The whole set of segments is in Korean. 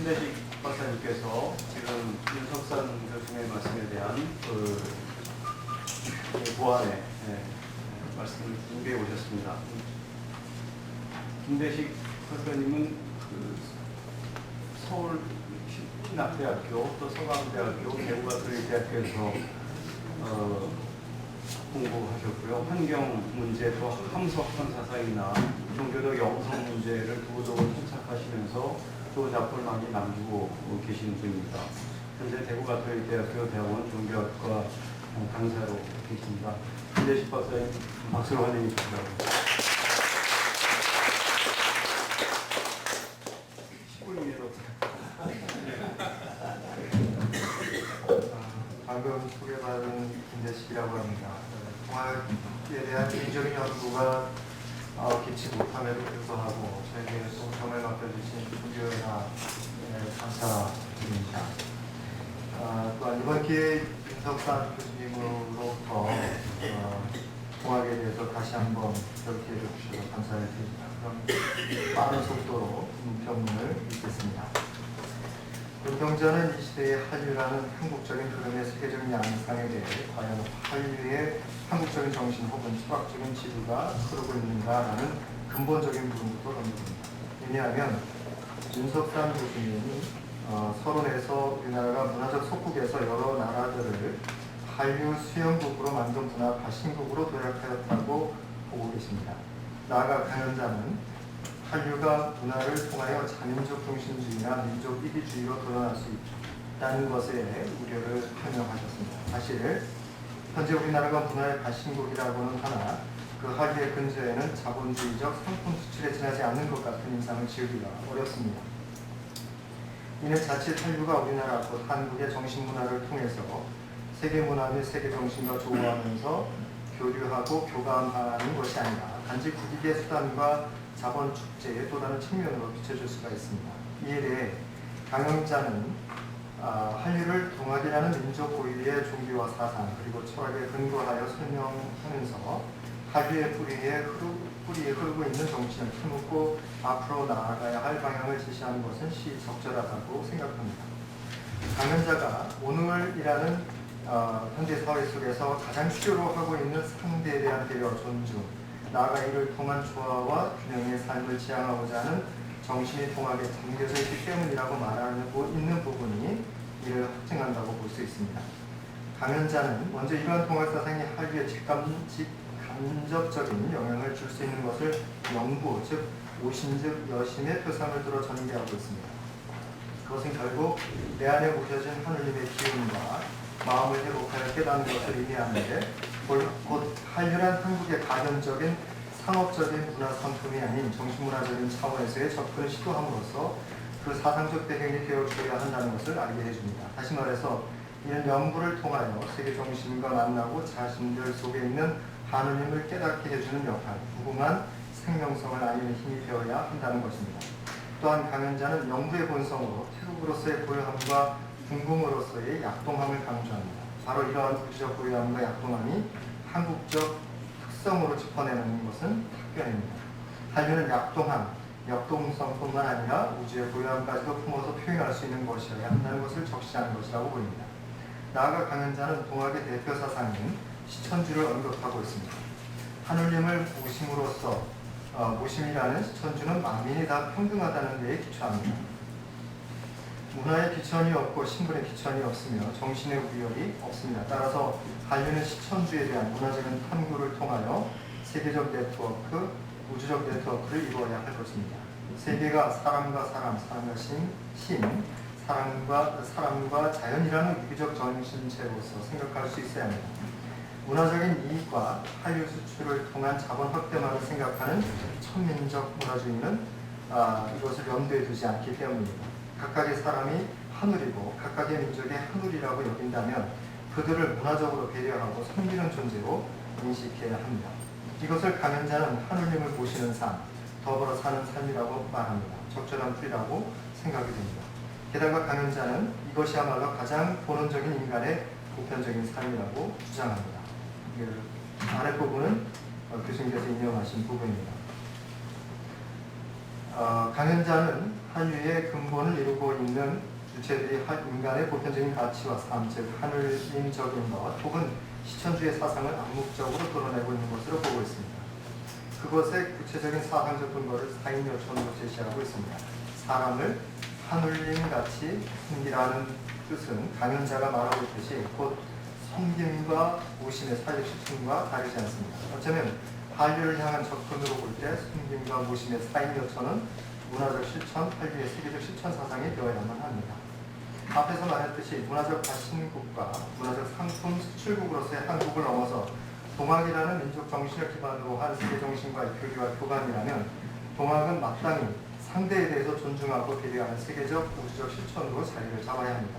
김대식 박사님께서 지금 윤석산 교수님의 말씀에 대한 보완의 말씀을 준비해 오셨습니다. 김대식 박사님은 서울 신학대학교 또 서강대학교 대구가톨릭대학교에서 공부하셨고요. 환경 문제 또 함석헌 사상이나 종교적 영성 문제를 두고두고 통찰하시면서 또 작품을 많이 남기고 계신 분입니다. 현재 대구가톨릭대학교 대학원 종교학과 강사로 계십니다. 김대식 박사님 박수로 환영해 주시기 바랍니다. 10분 이내로 방금 소개받은 김대식이라고 합니다. 통합에 대한 개인적인 연구가 깊지 못함에도 불구하고 저에게 정말 맡겨주신 분교나 감사드립니다. 또한 이번 기회에 윤석산 교수님으로부터 통합에 대해서 다시 한번 기억해 주셔서 감사드립니다. 그럼 빠른 속도로 평론을 읽겠습니다. 문경자는 이 시대의 한류라는 한국적인 흐름의 세계적인 양상에 대해 과연 한류의 한국적인 정신 혹은 철학적인 지구가 흐르고 있는가라는 근본적인 부분부터 던져봅니다. 왜냐하면 윤석산 교수님이 서론에서 우리나라가 문화적 속국에서 여러 나라들을 한류 수영국으로 만든 문화 발신국으로 도약하였다고 보고 계십니다. 나아가 강연자는 한류가 문화를 통하여 자민족 중심주의나 민족 이기주의로 드러날 수 있다는 것에 우려를 표명하셨습니다. 사실 현재 우리나라가 문화의 발신국이라고는 하나 그 한류의 근저에는 자본주의적 상품 수출에 지나지 않는 것 같은 인상을 지우기가 어렵습니다. 이는 자칫 한류가 우리나라 곧 한국의 정신문화를 통해서 세계문화 및 세계정신과 조화하면서 교류하고 교감하는 것이 아니라 단지 국익의 수단과 자본 축제의 또 다른 측면으로 비춰줄 수가 있습니다. 이에 대해 강연자는 한류를 동학이라는 민족 고유의 종교와 사상 그리고 철학에 근거하여 설명하면서 한류의 뿌리에 흐르고 있는 정신을 품고 앞으로 나아가야 할 방향을 제시하는 것은 시적절하다고 생각합니다. 강연자가 오늘이라는 현대 사회 속에서 가장 필요로 하고 있는 상대에 대한 배려, 존중, 나아가 이를 통한 조화와 균형의 삶을 지향하고자 하는 정신이 통합에 담겨져 있기 때문이라고 말하고 있는 부분이 이를 확증한다고 볼 수 있습니다. 강연자는 먼저 이러한 통합사상이 한류에 직간접적인 영향을 줄 수 있는 것을 영부, 즉 오신 즉 여심의 표상을 들어 전개하고 있습니다. 그것은 결국 내 안에 묻혀진 하느님의 기운과 마음을 회복하여 깨닫는 것을 의미하는데 곧 한류란 한국의 가변적인 상업적인 문화 상품이 아닌 정신문화적인 차원에서의 접근을 시도함으로써 그 사상적 배경이 되어줘야 한다는 것을 알게 해줍니다. 다시 말해서 이는 연구를 통하여 세계 정신과 만나고 자신들 속에 있는 하느님을 깨닫게 해주는 역할, 무궁한 생명성을 알리는 힘이 되어야 한다는 것입니다. 또한 강연자는 연구의 본성으로 태국으로서의 고요함과 궁금으로서의 약동함을 강조합니다. 바로 이러한 우주적 고요함과 약동함이 한국적 특성으로 짚어내는 것은 탁견입니다. 한류는 약동함, 역동성뿐만 아니라 우주의 고요함까지도 품어서 표현할 수 있는 것이어야 한다는 것을 적시하는 것이라고 보입니다. 나아가 강연자는 동학의 대표 사상인 시천주를 언급하고 있습니다. 하느님을 모심으로써 모심이라는 시천주는 만민이 다 평등하다는 데에 기초합니다. 문화의 기천이 없고 신분의 기천이 없으며 정신의 우열이 없습니다. 따라서 한류는 시천주에 대한 문화적인 탐구를 통하여 세계적 네트워크, 우주적 네트워크를 이루어야 할 것입니다. 세계가 사람과 사람, 사람과 신, 사람과 자연이라는 유기적 정신체로서 생각할 수 있어야 합니다. 문화적인 이익과 한류 수출을 통한 자본 확대만을 생각하는 천민적 문화주의는 이것을 염두에 두지 않기 때문입니다. 각각의 사람이 하늘이고 각각의 민족이 하늘이라고 여긴다면 그들을 문화적으로 배려하고 섬기는 존재로 인식해야 합니다. 이것을 강연자는 하느님을 모시는 삶, 더불어 사는 삶이라고 말합니다. 적절한 풀이라고 생각이 됩니다. 게다가 강연자는 이것이야말로 가장 본원적인 인간의 보편적인 삶이라고 주장합니다. 아랫부분은 교수님께서 인용하신 부분입니다. 강연자는 한류의 근본을 이루고 있는 주체들이 인간의 보편적인 가치와 삶, 즉 하늘림적인 것 혹은 시천주의 사상을 암묵적으로 드러내고 있는 것으로 보고 있습니다. 그것의 구체적인 사상적 근거를 사인요천으로 제시하고 있습니다. 사람을 하늘림같이 섬기라는 뜻은 강연자가 말하고 있듯이 곧 섬김과 모심의 사회적 실천과 다르지 않습니다. 어쩌면 한류를 향한 접근으로 볼 때 섬김과 모심의 사인요천은 문화적 실천, 한류의 세계적 실천 사상이 되어야만 합니다. 앞에서 말했듯이 문화적 발신국과 문화적 상품 수출국으로서의 한국을 넘어서 동학이라는 민족 정신을 기반으로 한 세계 정신과의 교류와 교감이라면 동학은 마땅히 상대에 대해서 존중하고 배려하는 세계적 우주적 실천으로 자리를 잡아야 합니다.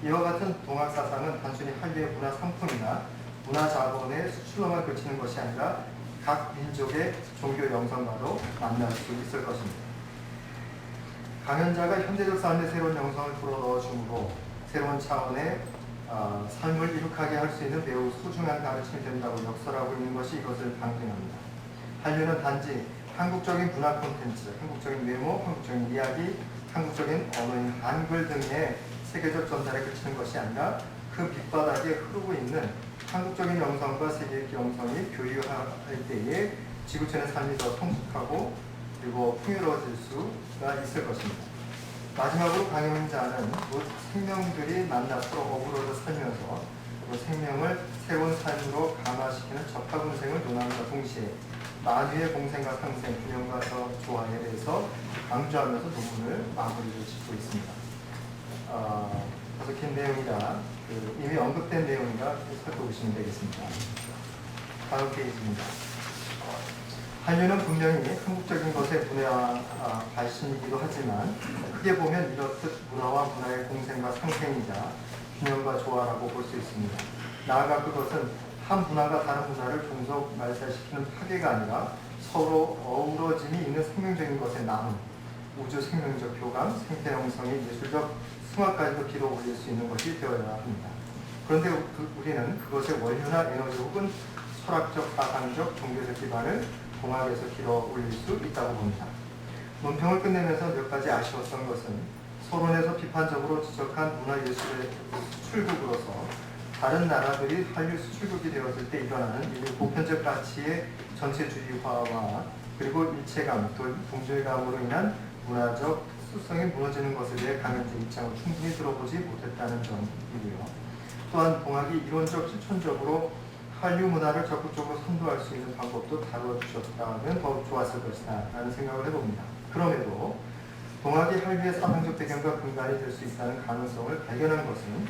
이와 같은 동학 사상은 단순히 한류의 문화 상품이나 문화 자본의 수출로만 그치는 것이 아니라 각 민족의 종교 영성과도 만날 수 있을 것입니다. 강연자가 현대적 삶의 새로운 영성을 불어넣어줌으로 새로운 차원의 삶을 이룩하게 할 수 있는 매우 소중한 가르침이 된다고 역설하고 있는 것이 이것을 강조합니다. 한류는 단지 한국적인 문화 콘텐츠, 한국적인 외모, 한국적인 이야기, 한국적인 언어인 한글 등의 세계적 전달에 그치는 것이 아니라 그 밑바닥에 흐르고 있는 한국적인 영성과 세계적 영성이 교류할 때에 지구촌의 삶이 더 성숙하고 그리고 풍요로워질 수가 있을 것입니다. 마지막으로 강연자는 생명들이 만나 서로 어우러져 살면서 그 생명을 새로운 삶으로 강화시키는 적합운생을 논함과 동시에 만유의 공생과 상생, 균형과 조화에 대해서 강조하면서 논문을 마무리를 짓고 있습니다. 다소 긴 내용이라 이미 언급된 내용이라 살펴보시면 되겠습니다. 다음 페이지입니다. 한류는 분명히 한국적인 것의 문화와 발신이기도 하지만 크게 보면 이렇듯 문화와 문화의 공생과 상생이자 균형과 조화라고 볼 수 있습니다. 나아가 그것은 한 문화가 다른 문화를 종속 말살시키는 파괴가 아니라 서로 어우러짐이 있는 생명적인 것의 나눔, 우주 생명적 교감, 생태 형성의 예술적 승화까지도 길어 올릴 수 있는 것이 되어야 합니다. 그런데 우리는 그것의 원료나 에너지 혹은 철학적, 사상적, 종교적 기반을 동학에서 길어 올릴 수 있다고 봅니다. 논평을 끝내면서 몇 가지 아쉬웠던 것은 서론에서 비판적으로 지적한 문화예술의 수출국으로서 다른 나라들이 한류 수출국이 되었을 때 일어나는 인류 보편적 가치의 전체주의화와 그리고 일체감, 동질감으로 인한 문화적 특수성이 무너지는 것에 대해 강연자 입장을 충분히 들어보지 못했다는 점이고요. 또한 동학이 이론적, 실천적으로 한류 문화를 적극적으로 선도할 수 있는 방법도 다뤄주셨다면 더욱 좋았을 것이다 라는 생각을 해봅니다. 그럼에도 동학이 한류의 사상적 배경과 근간이 될 수 있다는 가능성을 발견한 것은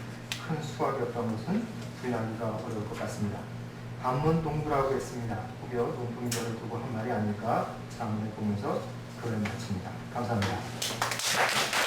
큰 수확이었던 것은 부인하기가 어려울 것 같습니다. 반문 동부라고 했습니다. 혹여 논평전을 두고 한 말이 아닐까 자문해 보면서 글을 마칩니다. 감사합니다.